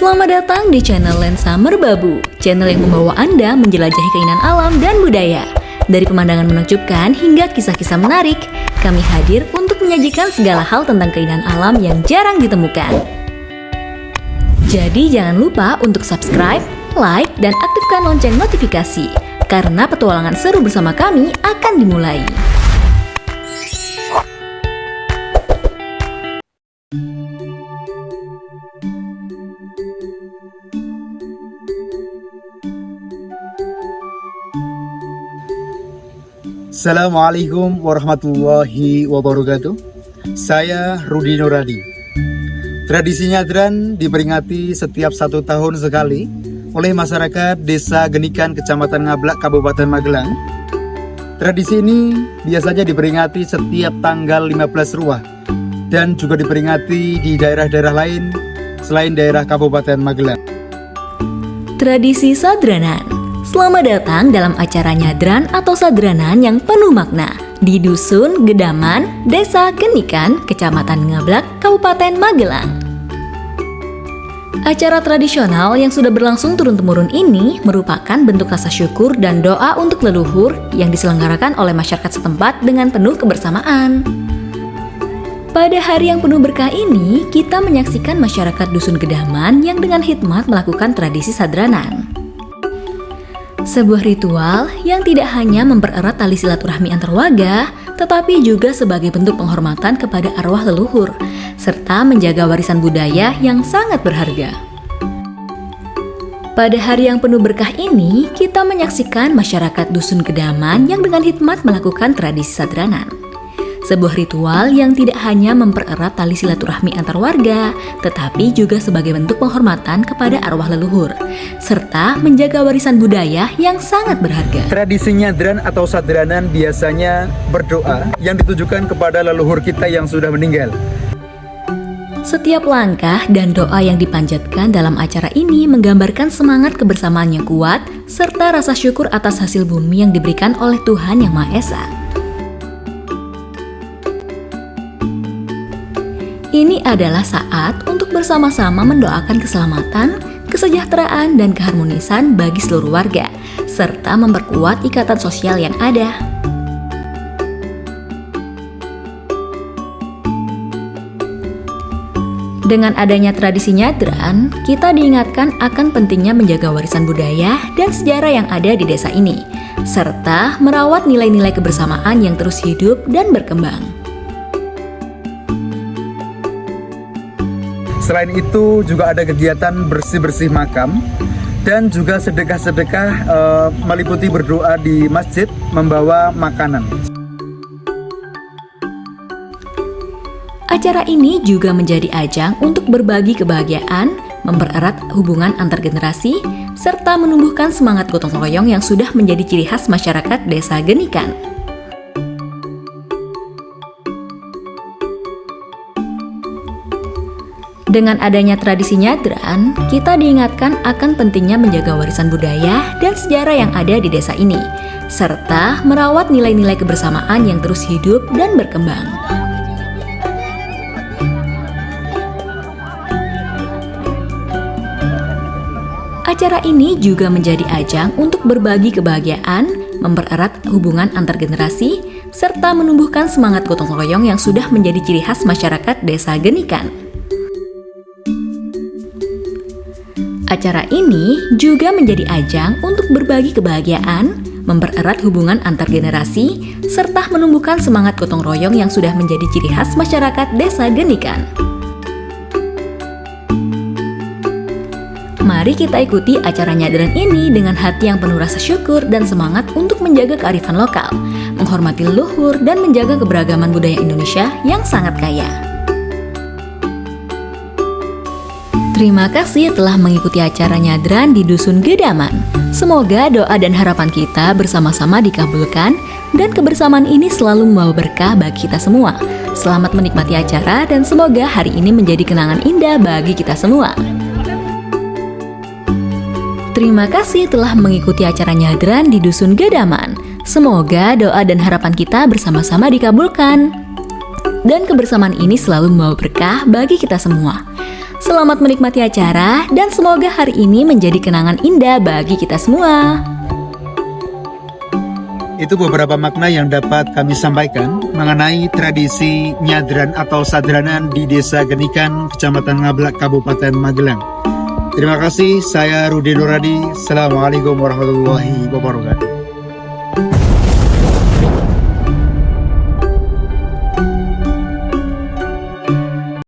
Selamat datang di channel Lensa Merbabu, channel yang membawa Anda menjelajahi keindahan alam dan budaya. Dari pemandangan menakjubkan hingga kisah-kisah menarik, kami hadir untuk menyajikan segala hal tentang keindahan alam yang jarang ditemukan. Jadi jangan lupa untuk subscribe, like, dan aktifkan lonceng notifikasi, karena petualangan seru bersama kami akan dimulai. Assalamualaikum warahmatullahi wabarakatuh. Saya Rudi Nuradi. Tradisi nyadran diperingati setiap 1 tahun sekali oleh masyarakat Desa Genikan, Kecamatan Ngablak, Kabupaten Magelang. Tradisi ini biasanya diperingati setiap tanggal 15 Ruah dan juga diperingati di daerah-daerah lain selain daerah Kabupaten Magelang. Tradisi Sadranan. Selamat datang dalam acara nyadran atau sadranan yang penuh makna di Dusun Gedaman, Desa Genikan, Kecamatan Ngablak, Kabupaten Magelang. Acara tradisional yang sudah berlangsung turun-temurun ini merupakan bentuk rasa syukur dan doa untuk leluhur yang diselenggarakan oleh masyarakat setempat dengan penuh kebersamaan. Pada hari yang penuh berkah ini, kita menyaksikan masyarakat Dusun Gedaman yang dengan hikmat melakukan tradisi sadranan. Sebuah ritual yang tidak hanya mempererat tali silaturahmi antar warga, tetapi juga sebagai bentuk penghormatan kepada arwah leluhur, serta menjaga warisan budaya yang sangat berharga. Pada hari yang penuh berkah ini, kita menyaksikan masyarakat Dusun Gedaman yang dengan hikmat melakukan tradisi sadranan. Sebuah ritual yang tidak hanya mempererat tali silaturahmi antar warga, tetapi juga sebagai bentuk penghormatan kepada arwah leluhur, serta menjaga warisan budaya yang sangat berharga. Tradisi nyadran atau sadranan biasanya berdoa yang ditujukan kepada leluhur kita yang sudah meninggal. Setiap langkah dan doa yang dipanjatkan dalam acara ini menggambarkan semangat kebersamaan yang kuat, serta rasa syukur atas hasil bumi yang diberikan oleh Tuhan Yang Maha Esa. Ini adalah saat untuk bersama-sama mendoakan keselamatan, kesejahteraan, dan keharmonisan bagi seluruh warga, serta memperkuat ikatan sosial yang ada. Dengan adanya tradisi nyadran, kita diingatkan akan pentingnya menjaga warisan budaya dan sejarah yang ada di desa ini, serta merawat nilai-nilai kebersamaan yang terus hidup dan berkembang. Selain itu juga ada kegiatan bersih-bersih makam dan juga sedekah-sedekah meliputi berdoa di masjid membawa makanan. Acara ini juga menjadi ajang untuk berbagi kebahagiaan, mempererat hubungan antar generasi, serta menumbuhkan semangat gotong royong yang sudah menjadi ciri khas masyarakat Desa Genikan. Dengan adanya tradisi nyadran, kita diingatkan akan pentingnya menjaga warisan budaya dan sejarah yang ada di desa ini, serta merawat nilai-nilai kebersamaan yang terus hidup dan berkembang. Acara ini juga menjadi ajang untuk berbagi kebahagiaan, mempererat hubungan antar generasi, serta menumbuhkan semangat gotong royong yang sudah menjadi ciri khas masyarakat Desa Genikan. Acara ini juga menjadi ajang untuk berbagi kebahagiaan, mempererat hubungan antar generasi, serta menumbuhkan semangat gotong royong yang sudah menjadi ciri khas masyarakat Desa Genikan. Mari kita ikuti acara nyadran ini dengan hati yang penuh rasa syukur dan semangat untuk menjaga kearifan lokal, menghormati leluhur, dan menjaga keberagaman budaya Indonesia yang sangat kaya. Terima kasih telah mengikuti acara nyadran di Dusun Gedaman. Semoga doa dan harapan kita bersama-sama dikabulkan dan kebersamaan ini selalu membawa berkah bagi kita semua. Selamat menikmati acara dan semoga hari ini menjadi kenangan indah bagi kita semua. Terima kasih telah mengikuti acara nyadran di Dusun Gedaman. Semoga doa dan harapan kita bersama-sama dikabulkan dan kebersamaan ini selalu membawa berkah bagi kita semua. Selamat menikmati acara dan semoga hari ini menjadi kenangan indah bagi kita semua. Itu beberapa makna yang dapat kami sampaikan mengenai tradisi nyadran atau sadranan di Desa Genikan, Kecamatan Ngablak, Kabupaten Magelang. Terima kasih, saya Rudi Nuradi. Assalamualaikum warahmatullahi wabarakatuh.